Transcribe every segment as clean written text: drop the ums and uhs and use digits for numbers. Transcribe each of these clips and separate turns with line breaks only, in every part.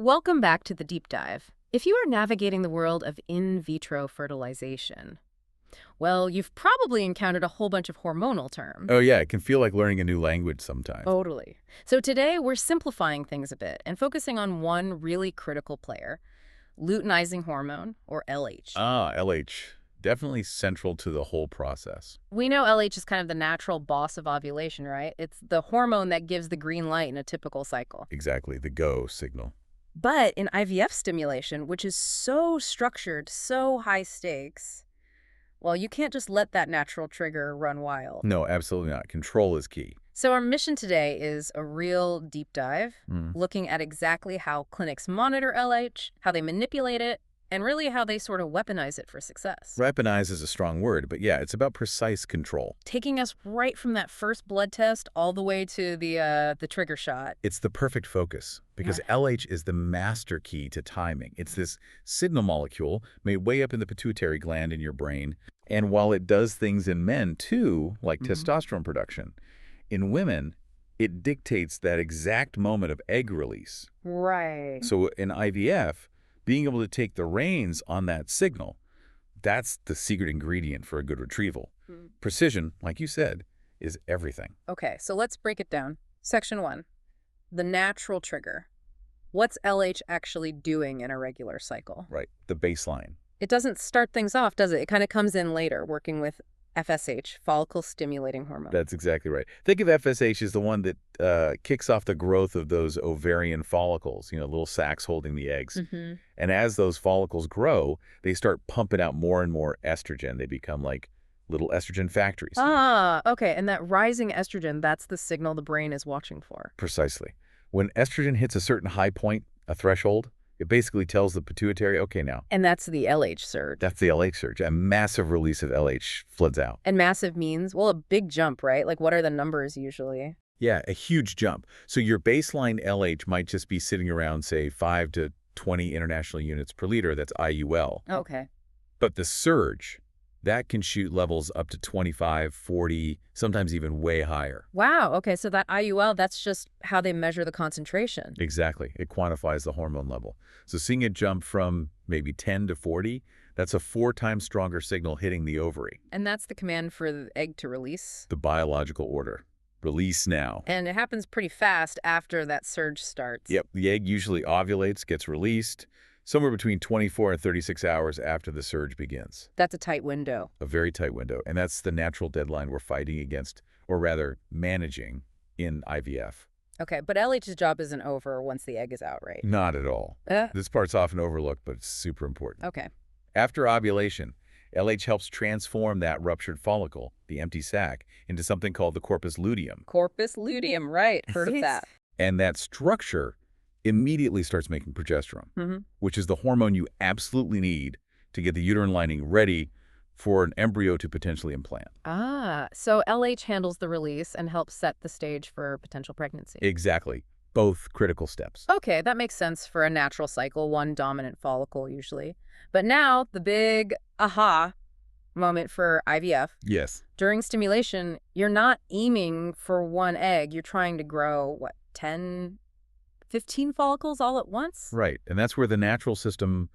Welcome back to the deep dive. If you are navigating the world of in vitro fertilization, well, you've probably encountered a whole bunch of hormonal terms.
Oh, yeah, it can feel like learning a new language sometimes.
Totally. So today we're simplifying things a bit and focusing on one really critical player, luteinizing hormone, or LH.
Ah, LH. Definitely central to the whole process.
We know LH is kind of the natural boss of ovulation, right? It's the hormone that gives the green light in a typical cycle.
Exactly, the go signal.
But in IVF stimulation, which is so structured, so high stakes, well, you can't just let that natural trigger run wild.
No, absolutely not. Control is key.
So our mission today is a real deep dive, looking at exactly how clinics monitor LH, how they manipulate it, and really how they sort of weaponize it for success.
Weaponize is a strong word, but yeah, it's about precise control.
Taking us right from that first blood test all the way to the trigger shot.
It's the perfect focus because LH is the master key to timing. It's this signal molecule made way up in the pituitary gland in your brain. And while it does things in men too, like testosterone production, in women, it dictates that exact moment of egg release.
Right.
So in IVF, being able to take the reins on that signal, that's the secret ingredient for a good retrieval. Precision, like you said, is everything.
Okay, so let's break it down. Section 1, the natural trigger. What's LH actually doing in a regular cycle?
Right, the baseline.
It doesn't start things off, does it? It kind of comes in later, working with FSH, follicle-stimulating hormone.
That's exactly right. Think of FSH as the one that kicks off the growth of those ovarian follicles, little sacs holding the eggs. And as those follicles grow, they start pumping out more and more estrogen. They become like little estrogen factories.
Ah, okay. And that rising estrogen, that's the signal the brain is watching for.
Precisely. When estrogen hits a certain high point, a threshold, it basically tells the pituitary, okay, now.
And that's the LH surge.
That's the LH surge. A massive release of LH floods out.
And massive means, well, a big jump, right? Like, what are the numbers usually?
Yeah, a huge jump. So your baseline LH might just be sitting around, say, 5 to 20 international units per liter. That's IUL.
Okay.
But the surge, that can shoot levels up to 25, 40, sometimes even way higher.
Wow. Okay. So that IUL, that's just how they measure the concentration.
Exactly. It quantifies the hormone level. So seeing it jump from maybe 10 to 40, that's a 4 times stronger signal hitting the ovary.
And that's the command for the egg to release?
The biological order. Release now.
And it happens pretty fast after that surge starts.
Yep. The egg usually ovulates, gets released, somewhere between 24 and 36 hours after the surge begins.
That's a tight window.
A very tight window. And that's the natural deadline we're fighting against, or rather managing, in IVF.
Okay, but LH's job isn't over once the egg is out, right?
Not at all. This part's often overlooked, but it's super important.
Okay.
After ovulation, LH helps transform that ruptured follicle, the empty sac, into something called the corpus luteum.
Corpus luteum, right. Heard of that.
And that structure immediately starts making progesterone, which is the hormone you absolutely need to get the uterine lining ready for an embryo to potentially implant.
Ah, so LH handles the release and helps set the stage for potential pregnancy.
Exactly. Both critical steps.
Okay, that makes sense for a natural cycle, one dominant follicle usually. But now, the big aha moment for IVF.
Yes.
During stimulation, you're not aiming for one egg. You're trying to grow, what, 10, 15 follicles all at once?
Right. And that's where the natural system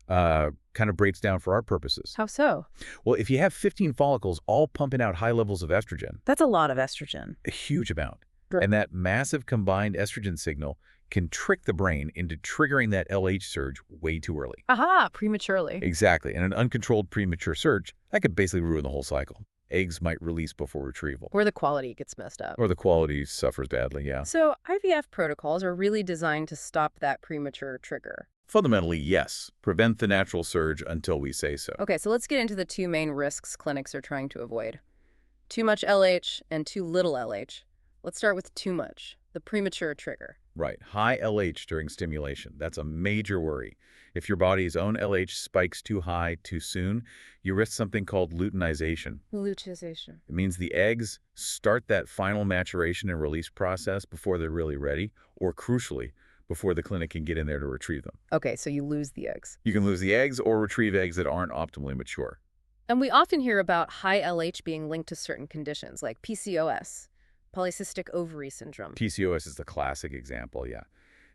kind of breaks down for our purposes.
How so?
Well, if you have 15 follicles all pumping out high levels of estrogen,
That's a lot of estrogen.
a huge amount,
Right.
and that massive combined estrogen signal can trick the brain into triggering that LH surge way too early.
Aha, prematurely.
Exactly. And an uncontrolled premature surge, that could basically ruin the whole cycle. Eggs might release before retrieval.
Or the quality gets messed up.
Or the quality suffers badly, yeah.
So IVF protocols are really designed to stop that premature trigger.
Fundamentally, yes. Prevent the natural surge until we say so.
Okay, so let's get into the two main risks clinics are trying to avoid. Too much LH and too little LH. Let's start with too much, the premature trigger.
Right. High LH during stimulation. That's a major worry. If your body's own LH spikes too high too soon, you risk something called luteinization.
Luteinization.
It means the eggs start that final maturation and release process before they're really ready, or crucially, before the clinic can get in there to retrieve them.
Okay, so you lose the eggs.
You can lose the eggs or retrieve eggs that aren't optimally mature.
And we often hear about high LH being linked to certain conditions like PCOS, polycystic ovary syndrome.
PCOS is the classic example, yeah.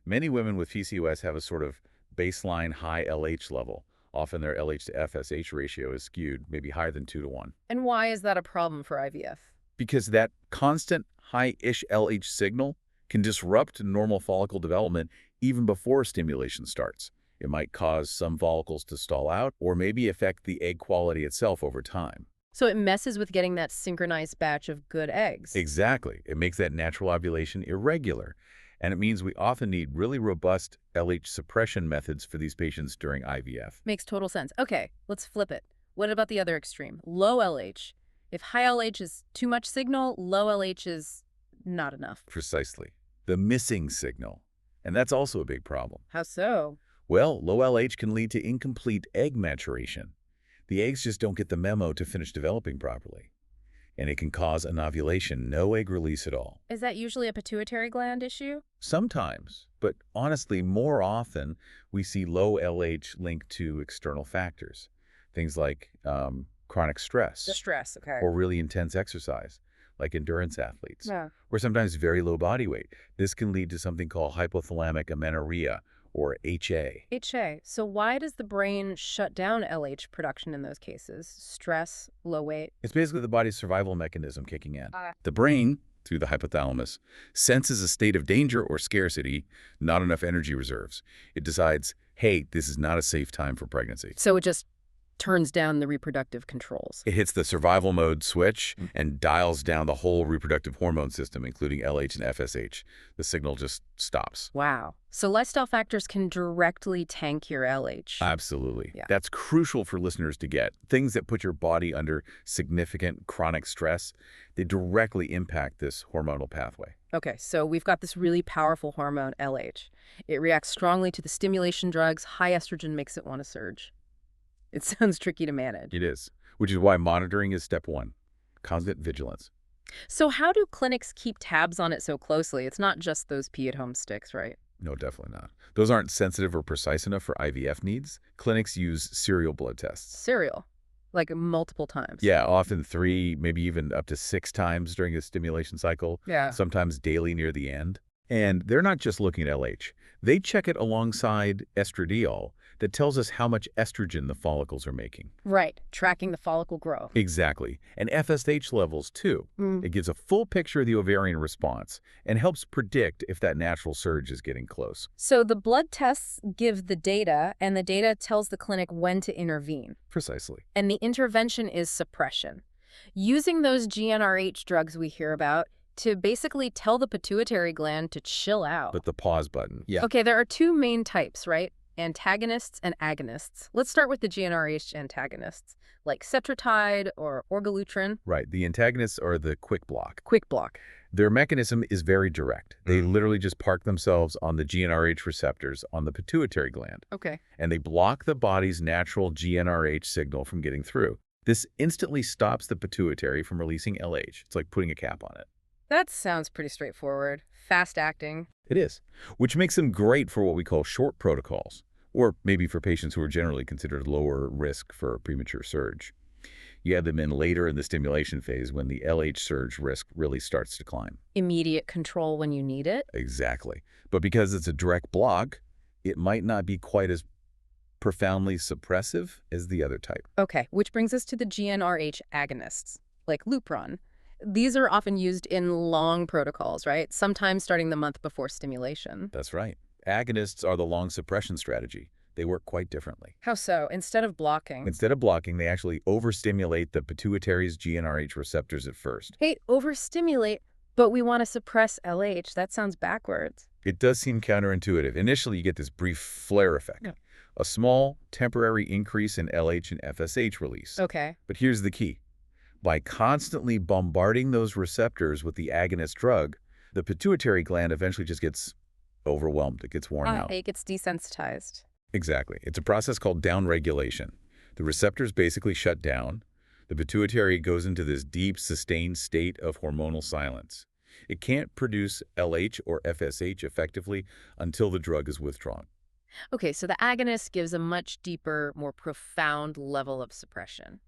Many women with PCOS have a sort of baseline high LH level. Often their LH to FSH ratio is skewed, maybe higher than 2 to 1.
And why is that a problem for IVF?
Because that constant high-ish LH signal can disrupt normal follicle development even before stimulation starts. It might cause some follicles to stall out or maybe affect the egg quality itself over time.
So it messes with getting that synchronized batch of good eggs.
Exactly. It makes that natural ovulation irregular. And it means we often need really robust LH suppression methods for these patients during IVF.
Makes total sense. Okay, let's flip it. What about the other extreme? Low LH. If high LH is too much signal, low LH is not enough.
Precisely. The missing signal. And that's also a big problem.
How so?
Well, low LH can lead to incomplete egg maturation. The eggs just don't get the memo to finish developing properly. And it can cause anovulation, no egg release at all.
Is that usually a pituitary gland issue?
Sometimes, but honestly, more often, we see low LH linked to external factors. Things like chronic stress.
The stress, okay.
Or really intense exercise, like endurance athletes.
Yeah.
Or sometimes very low body weight. This can lead to something called hypothalamic amenorrhea, or HA.
HA. So why does the brain shut down LH production in those cases? Stress, low weight?
It's basically the body's survival mechanism kicking in. The brain, through the hypothalamus, senses a state of danger or scarcity, not enough energy reserves. It decides, hey, this is not a safe time for pregnancy.
So it just turns down the reproductive controls.
It hits the survival mode switch and dials down the whole reproductive hormone system, including LH and FSH. The signal just stops.
Wow. So lifestyle factors can directly tank your LH.
Absolutely.
Yeah.
That's crucial for listeners to get. Things that put your body under significant chronic stress, they directly impact this hormonal pathway.
Okay, so we've got this really powerful hormone, LH. It reacts strongly to the stimulation drugs. High estrogen makes it want to surge. It sounds tricky to manage.
It is, which is why monitoring is step one. Constant vigilance.
So how do clinics keep tabs on it so closely? It's not just those pee-at-home sticks, right?
No, definitely not. Those aren't sensitive or precise enough for IVF needs. Clinics use serial blood tests.
Serial, like multiple times.
Yeah, often 3, maybe even up to 6 times during a stimulation cycle.
Yeah.
Sometimes daily near the end. And they're not just looking at LH. They check it alongside estradiol that tells us how much estrogen the follicles are making.
Right, tracking the follicle growth.
Exactly. And FSH levels, too. It gives a full picture of the ovarian response and helps predict if that natural surge is getting close.
So the blood tests give the data, and the data tells the clinic when to intervene.
Precisely.
And the intervention is suppression. Using those GnRH drugs we hear about to basically tell the pituitary gland to chill out.
But the pause button. Yeah.
Okay, there are 2 main types, right? Antagonists and agonists. Let's start with the GnRH antagonists, like cetrotide or orgalutrin.
Right. The antagonists are the quick block.
Quick block.
Their mechanism is very direct. They literally just park themselves on the GnRH receptors on the pituitary gland.
Okay.
And they block the body's natural GnRH signal from getting through. This instantly stops the pituitary from releasing LH. It's like putting a cap on it.
That sounds pretty straightforward. Fast acting.
It is, which makes them great for what we call short protocols, or maybe for patients who are generally considered lower risk for a premature surge. You add them in later in the stimulation phase when the LH surge risk really starts to climb.
Immediate control when you need it.
Exactly. But because it's a direct block, it might not be quite as profoundly suppressive as the other type.
Okay, which brings us to the GnRH agonists, like Lupron. These are often used in long protocols, right? Sometimes starting the month before stimulation.
That's right. Agonists are the long suppression strategy. They work quite differently.
How so? Instead of blocking?
Instead of blocking, they actually overstimulate the pituitary's GnRH receptors at first.
Hey, overstimulate, but we want to suppress LH. That sounds backwards.
It does seem counterintuitive. Initially, you get this brief flare effect.
Yeah.
A small, temporary increase in LH and FSH release.
Okay.
But here's the key. By constantly bombarding those receptors with the agonist drug, the pituitary gland eventually just gets overwhelmed. It gets worn out.
It gets desensitized.
Exactly. It's a process called downregulation. The receptors basically shut down. The pituitary goes into this deep, sustained state of hormonal silence. It can't produce LH or FSH effectively until the drug is withdrawn.
Okay, so the agonist gives a much deeper, more profound level of suppression.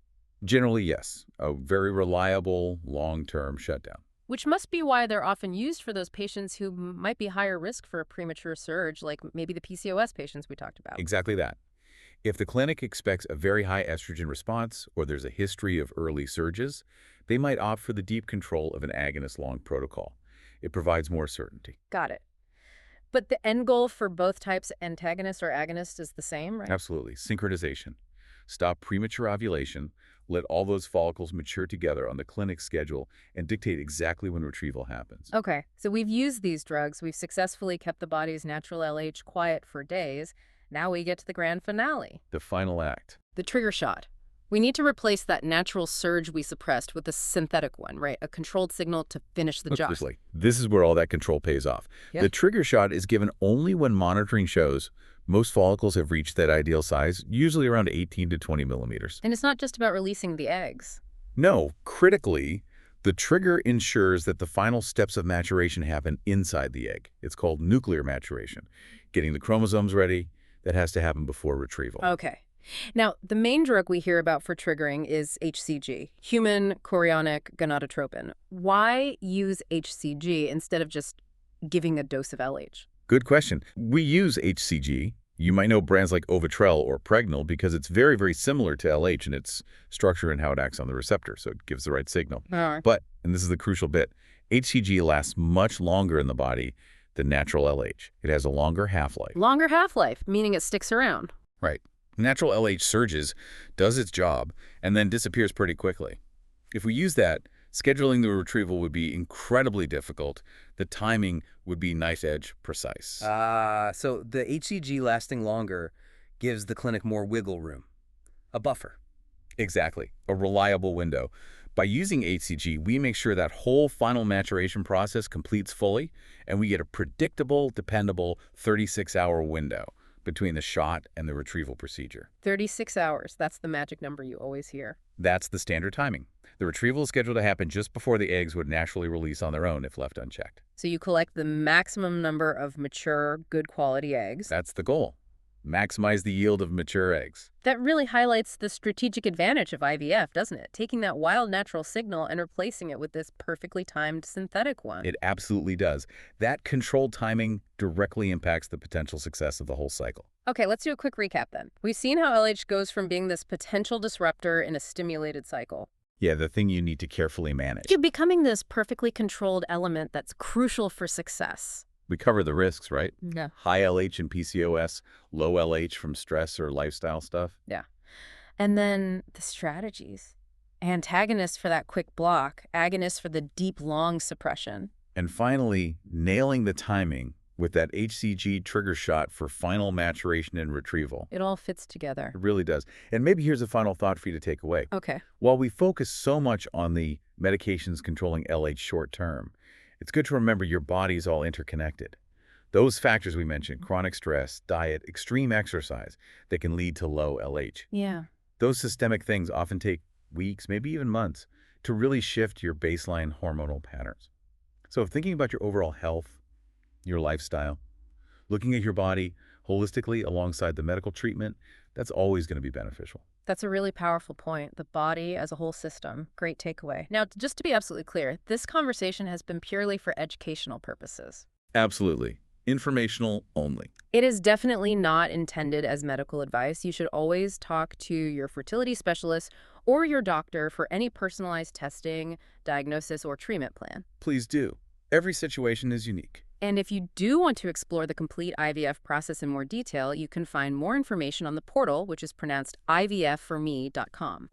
Generally, yes. A very reliable, long-term shutdown.
Which must be why they're often used for those patients who might be higher risk for a premature surge, like maybe the PCOS patients we talked about.
Exactly that. If the clinic expects a very high estrogen response or there's a history of early surges, they might opt for the deep control of an agonist-long protocol. It provides more certainty.
Got it. But the end goal for both types, antagonist or agonist, is the same, right?
Absolutely. Synchronization. Stop premature ovulation, let all those follicles mature together on the clinic schedule, and dictate exactly when retrieval happens.
Okay, so we've used these drugs. We've successfully kept the body's natural LH quiet for days. Now we get to the grand finale.
The final act.
The trigger shot. We need to replace that natural surge we suppressed with a synthetic one, right? A controlled signal to finish the job.
Closely. This is where all that control pays off.
Yeah.
The trigger shot is given only when monitoring shows most follicles have reached that ideal size, usually around 18 to 20 millimeters.
And it's not just about releasing the eggs.
No, critically, the trigger ensures that the final steps of maturation happen inside the egg. It's called nuclear maturation. Getting the chromosomes ready, that has to happen before retrieval.
Okay. Now, the main drug we hear about for triggering is HCG, human chorionic gonadotropin. Why use HCG instead of just giving a dose of LH?
Good question. We use HCG. You might know brands like Ovitrel or Pregnal because it's very, very similar to LH in its structure and how it acts on the receptor, so it gives the right signal.
All right.
But, and this is the crucial bit, HCG lasts much longer in the body than natural LH. It has a longer half-life.
Longer half-life, meaning it sticks around.
Right. Natural LH surges, does its job, and then disappears pretty quickly. If we use that, scheduling the retrieval would be incredibly difficult. The timing would be knife-edge precise.
So the HCG lasting longer gives the clinic more wiggle room, a buffer.
Exactly. A reliable window. By using HCG, we make sure that whole final maturation process completes fully, and we get a predictable, dependable 36-hour window between the shot and the retrieval procedure.
36 hours. That's the magic number you always hear.
That's the standard timing. The retrieval is scheduled to happen just before the eggs would naturally release on their own if left unchecked.
So you collect the maximum number of mature, good quality eggs.
That's the goal. Maximize the yield of mature eggs.
That really highlights the strategic advantage of IVF, doesn't it? Taking that wild natural signal and replacing it with this perfectly timed synthetic one.
It absolutely does. That controlled timing directly impacts the potential success of the whole cycle.
Okay, let's do a quick recap then. We've seen how LH goes from being this potential disruptor in a stimulated cycle.
Yeah, the thing you need to carefully manage.
To becoming this perfectly controlled element that's crucial for success.
We cover the risks, right?
Yeah.
High LH and PCOS, low LH from stress or lifestyle stuff.
Yeah. And then the strategies. Antagonists for that quick block, agonists for the deep, long suppression.
And finally, nailing the timing with that HCG trigger shot for final maturation and retrieval.
It all fits together.
It really does. And maybe here's a final thought for you to take away.
Okay.
While we focus so much on the medications controlling LH short term, it's good to remember your body is all interconnected. Those factors we mentioned, chronic stress, diet, extreme exercise, that can lead to low LH.
Yeah.
Those systemic things often take weeks, maybe even months, to really shift your baseline hormonal patterns. So if thinking about your overall health, your lifestyle, looking at your body holistically alongside the medical treatment, that's always going to be beneficial.
That's a really powerful point. The body as a whole system. Great takeaway. Now, just to be absolutely clear, this conversation has been purely for educational purposes.
Absolutely. Informational only.
It is definitely not intended as medical advice. You should always talk to your fertility specialist or your doctor for any personalized testing, diagnosis, or treatment plan.
Please do. Every situation is unique.
And if you do want to explore the complete IVF process in more detail, you can find more information on the portal, which is pronounced ivfforme.com.